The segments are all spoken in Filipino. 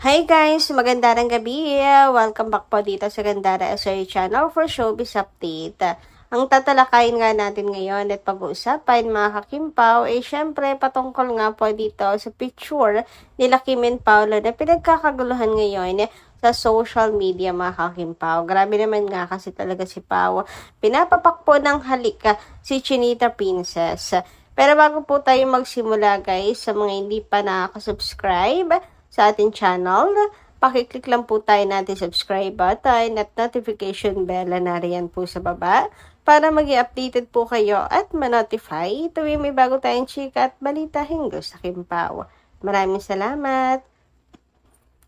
Hi guys! Magandang gabi! Welcome back po dito sa Gandara SRA Channel for Showbiz Update. Ang tatalakayin nga natin ngayon at pag-uusapan mga kakimpaw ay syempre patungkol nga po dito sa picture nila Kim and Paolo na pinagkakaguluhan ngayon sa social media mga kakimpaw. Grabe naman nga kasi talaga si Pao. Pinapapak po ng halika si Chinita Princess. Pero bago po tayo magsimula guys, sa mga hindi pa nakaka-subscribe sa ating channel, pakiclick lang po tayo natin subscribe button at notification bell na riyan po sa baba para mag-i-updated po kayo at ma-notify tuwing may bago tayong chika at balita hinggil sa Kimpaw. Maraming salamat!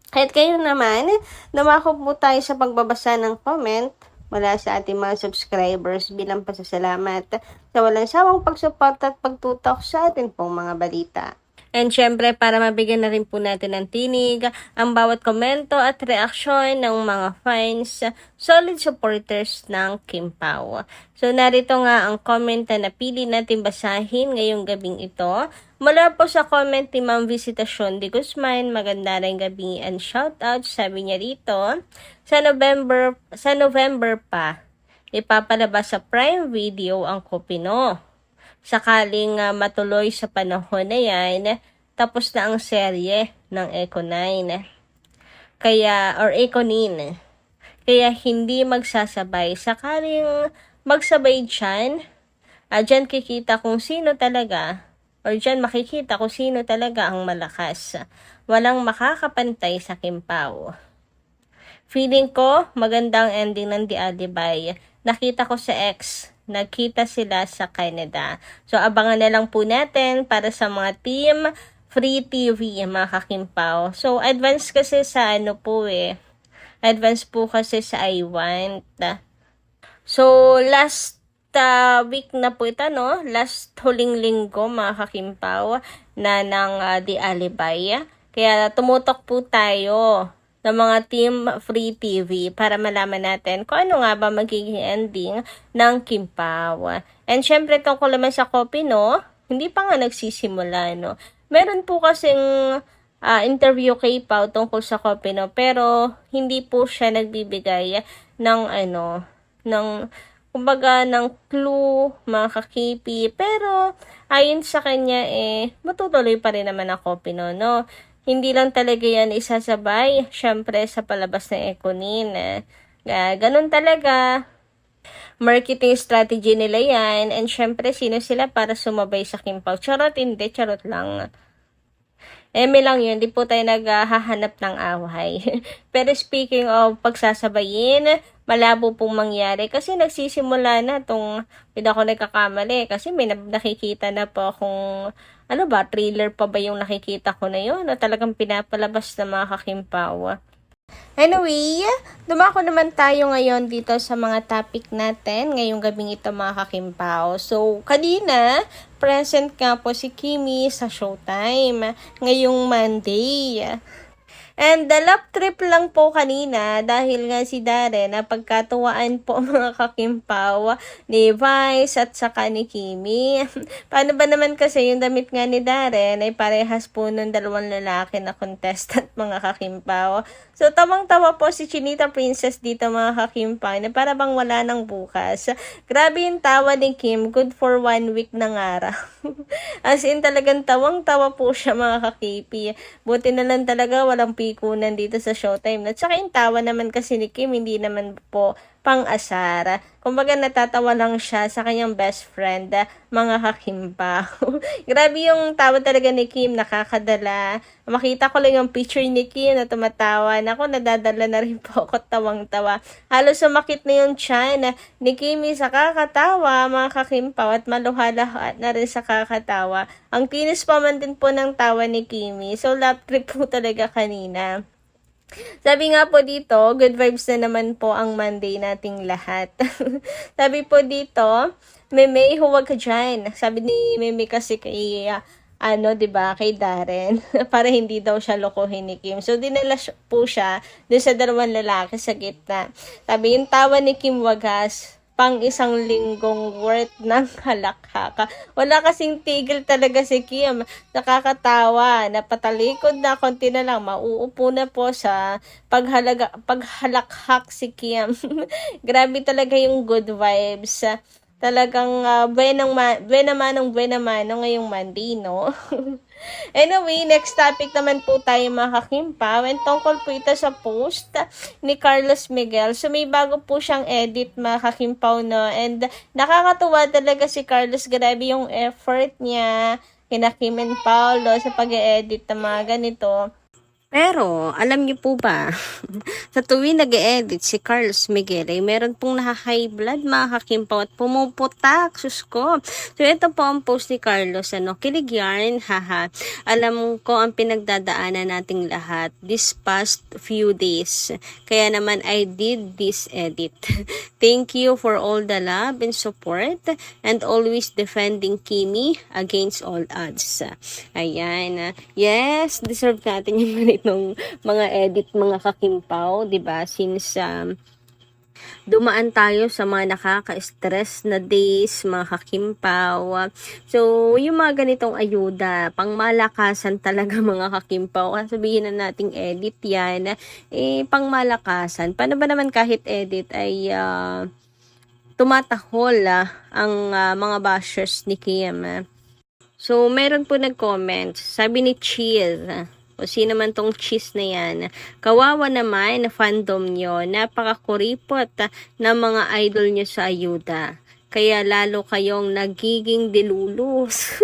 Kahit kayo naman, dumako po tayo sa pagbabasa ng comment mula sa ating mga subscribers bilang pasasalamat sa walang sawang pagsuporta at pagtutok sa ating pong mga balita. And syempre, para mabigyan na rin po natin ng tinig ang bawat komento at reaksyon ng mga fans, solid supporters ng Kim Pao. So, narito nga ang comment na napili natin basahin ngayong gabing ito. Mula po sa comment ni Ma'am Visitasyon de Guzman, maganda rin gabi and shoutout, sabi niya rito, sa November pa, ipapalabas sa Prime Video ang Kopino. Sakaling matuloy sa panahon na yan, tapos na ang serye ng Eco 9. Or Eco 9. Kaya hindi magsasabay. Sakaling magsabay dyan, dyan kikita kung sino talaga, or dyan makikita kung sino talaga ang malakas. Walang makakapantay sa Kimpaw. Feeling ko, magandang ending ng The Alibay. Nakita ko sa X, nagkita sila sa Canada. So, abangan na lang po natin para sa mga team Free TV, mga kakimpaw. So, advance kasi sa advance po kasi sa I Want. So, last week na po ito, no? Last huling linggo, mga kakimpaw, na ng The Alibay. Kaya tumutok po tayo ng mga team Free TV para malaman natin kung ano nga ba magiging ending ng Kimpaw. And syempre tungkol naman sa Kopino, hindi pa nga nagsisimula, no? Meron po kasing interview kay Pao tungkol sa Kopino, pero hindi po siya nagbibigay ng kumbaga ng clue, mga kakipi. Pero ayon sa kanya matutuloy pa rin naman ang Kopino, no? Hindi lang talaga yan isasabay, syempre sa palabas ng Econin. Ganun talaga. Marketing strategy nila yan. And syempre, sino sila para sumabay sa Kimpaw? Charot, hindi. Charot lang. Eme lang yun. Di po tayo naghahanap ng away. Pero speaking of pagsasabayin, malabo pong mangyari. Kasi nagsisimula na itong, hindi ako nagkakamali. Kasi may nakikita na po akong, thriller pa ba yung nakikita ko na yun? O talagang pinapalabas na mga Kakimpaw. Anyway, dumako naman tayo ngayon dito sa mga topic natin ngayong gabing ito mga Kakimpaw. So, kanina, present nga po si Kimi sa Showtime ngayong Monday. And the lap trip lang po kanina dahil nga si Darren napagkatuwaan po mga Kakimpaw ni Vice at saka ni Kimi. Paano ba naman kasi yung damit nga ni Darren ay parehas po ng dalawang lalaki na contestant mga Kakimpaw. So tawang-tawa po si Chinita Princess dito mga Kakimpaw na para bang wala nang bukas. Grabe yung tawa ni Kim, good for 1 week na nga. As in talagang tawang-tawa po siya mga kakipi. Buti na lang talaga walang pikunan dito sa Showtime. At saka yung tawa naman kasi ni Kim, hindi naman po pang-asar. Kumbaga natatawa lang siya sa kanyang best friend, mga Kakimpaw. Grabe yung tawa talaga ni Kim, nakakadala. Makita ko lang yung picture ni Kim na tumatawa. Naku, nadadala na rin po ako tawang-tawa. Halos sumakit na yung tiyan ni Kimi sa kakatawa, mga Kakimpaw, at maluhala na rin sa kakatawa. Ang tinis pa man din po ng tawa ni Kimi. So, lap trip po talaga kanina. Sabi nga po dito, good vibes na naman po ang Monday nating lahat. Sabi po dito, Meme, huwag ka dyan. Sabi ni Meme kasi kay, diba, kay Darren, para hindi daw siya lokohin ni Kim. So, dinala po siya dun sa dalawang lalaki sa gitna. Sabi, yung tawa ni Kim wagas, pang isang linggong worth ng halakhaka. Wala kasing tigil talaga si Kim. Nakakatawa. Napatalikod na konti na lang. Mauupo na po sa paghalakhak si Kim. Grabe talaga yung good vibes. Talagang buena mano ngayong Monday, no? Anyway, next topic naman po tayo mga kakimpaw. And tungkol po ito sa post ni Carlos Miguel. So may bago po siyang edit mga kakimpaw, no? And nakakatuwa talaga si Carlos. Grabe yung effort niya kina Kim and Paolo sa pag-edit ng mga ganito. Pero, alam niyo po ba, sa tuwing nag-e-edit si Carlos Miguel ay meron pong naka-high blood mga kakimpaw at pumuputak, sus ko. So, ito po ang post ni Carlos, kilig yarn, haha. Alam ko ang pinagdadaanan nating lahat this past few days. Kaya naman I did this edit. Thank you for all the love and support and always defending Kimi against all odds. Ayan. Yes, deserve natin yung nung mga edit mga kakimpaw, 'di ba? Since dumaan tayo sa mga nakaka-stress na days, mga kakimpaw. So, yung mga ganitong ayuda, pangmalakasan talaga mga kakimpaw. Sabihin na nating edit yan, pangmalakasan. Paano ba naman kahit edit ay tumatahol ang mga bashers ni Kim? So, meron po nag-comment. Sabi ni Chill, o sino man tong cheese na yan, kawawa naman na fandom nyo, napakakuripot ng mga idol nyo sa ayuda. Kaya lalo kayong nagiging dilulus.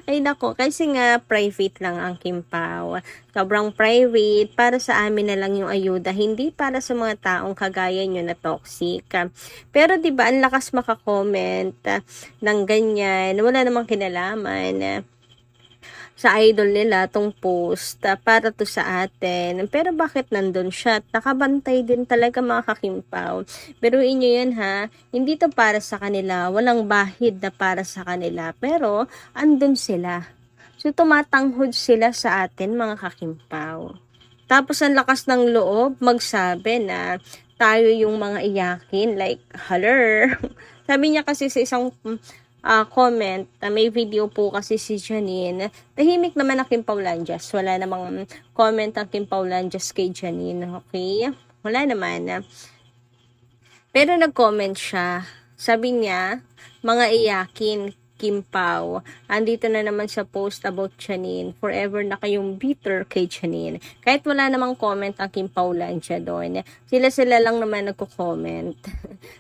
Ay nako, kasi nga private lang ang Kimpaw. Sobrang private, para sa amin na lang yung ayuda, hindi para sa mga taong kagaya nyo na toxic. Pero 'di ba, ang lakas maka-comment ng ganyan, wala namang kinalaman sa idol nila tong post para to sa atin. Pero bakit nandun siya? Nakabantay din talaga mga kakimpaw. Pero inyo yan ha, hindi to para sa kanila. Walang bahid na para sa kanila. Pero andun sila. So tumatanghod sila sa atin mga kakimpaw. Tapos ang lakas ng loob magsabi na tayo yung mga iyakin. Like, haler. Sabi niya kasi sa isang comment, may video po kasi si Janine. Tahimik naman ang Kim Paulanjas. Wala namang comment ang Kim Paulanjas kay Janine. Okay? Wala naman. Pero nag-comment siya. Sabi niya, mga iyakin, Kim Pao. Andito na naman sa post about Janine. Forever na kayong bitter kay Janine. Kahit wala namang comment ang Kim Paulansia doon. Sila lang naman nagko-comment.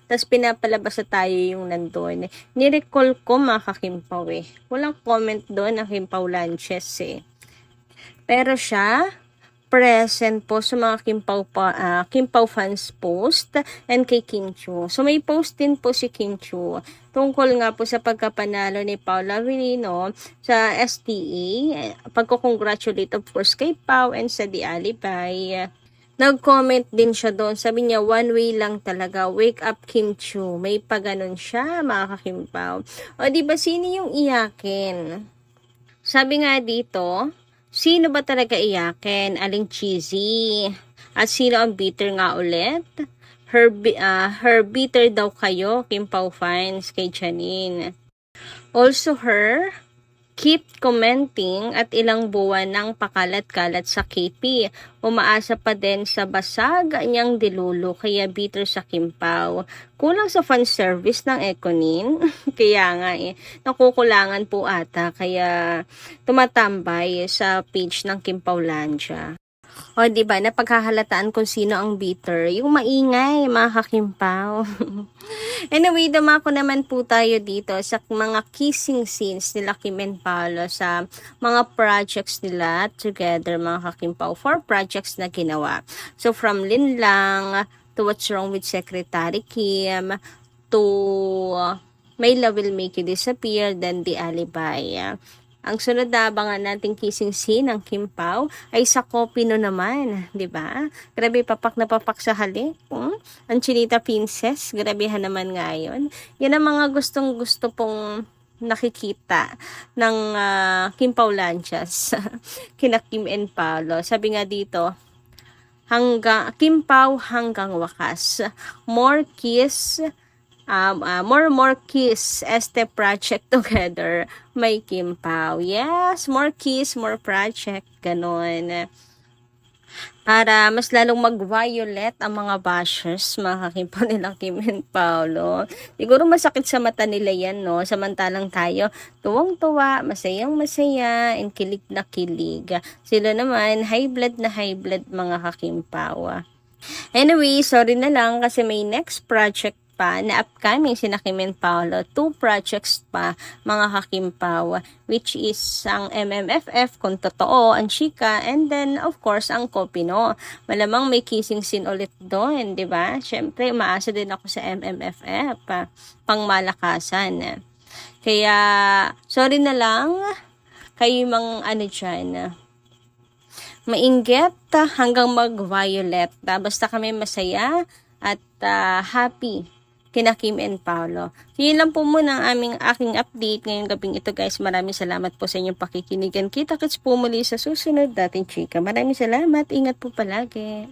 Tapos pinapalabas na tayo yung nandun. Nirecall ko mga kakimpaw eh. Walang comment doon ang Kim Paulansias eh. Pero siya, present po sa mga Kimpaw fans post and kay Kim Chu. So may post din po si Kim Chu tungkol nga po sa pagkapanalo ni Paula Virino sa STA. Pagko-congratulate of course kay Pau and sa The Alibay. Nag-comment din siya doon. Sabi niya, one way lang talaga. Wake up, Kim Chu. May paganon siya, mga kakimpaw. O, diba, sino yung iyakin? Sabi nga dito, sino ba talaga iyakin? Aling cheesy? At sino ang bitter nga ulit? Her bitter daw kayo, Kimpaw fans, kay Janine. Also her, keep commenting at ilang buwan ng pakalat-kalat sa KP. Umaasa pa din sa basag niyang dilulo kaya bitter sa Kimpaw. Kulang sa fan service ng Econin. Kaya nga nakukulangan po ata kaya tumatambay sa page ng Kimpawlandia. O, diba, napaghahalataan kung sino ang bitter. Yung maingay, mga kakimpaw. Anyway, dumako naman po tayo dito sa mga kissing scenes nila Kim and Paolo sa mga projects nila together, mga kakimpaw. 4 projects na ginawa. So, from Linlang to What's Wrong with Secretary Kim to My Love Will Make You Disappear, then The Alibay. Ang sunod na abangan nating kissing scene ng Kim Pao ay sa Kopino naman, 'di ba? Grabe papak na papak sa halik. Ang Chinita Princess, grabehan naman ngayon. Yan ang mga gustong-gusto pong nakikita ng Kim Paulansias kina Kim and Paolo. Sabi nga dito, hanggang Kim Pao hanggang wakas. More kiss more kiss este project together may Kim Pao. Yes, more kiss, more project, ganon. Para mas lalong mag-violet ang mga bashers, mga kakimpo nila Kim and Paolo. Siguro masakit sa mata nila yan, no? Samantalang tayo, tuwang-tuwa, masayang-masaya, and kilig na kilig. Sila naman, high blood na high blood, mga kakimpawa. Anyway, sorry na lang kasi may next project pa na upcoming sina Kim and Paolo. 2 projects pa, mga kakimpaw, which is ang MMFF kung totoo, ang chika, and then of course ang Kopino. Malamang may kissing scene ulit doon, di ba? Syempre, umaasa din ako sa MMFF, pangmalakasan. Kaya, sorry na lang, kayo mang ano dyan, mainggit hanggang mag-violet. Basta kami masaya at happy kina Kim and Paolo. So, yun lang po muna ang aking update ngayong gabing ito, guys. Maraming salamat po sa inyong pakikinigan. Kita-kits po muli sa susunod dating chika. Maraming salamat. Ingat po palagi.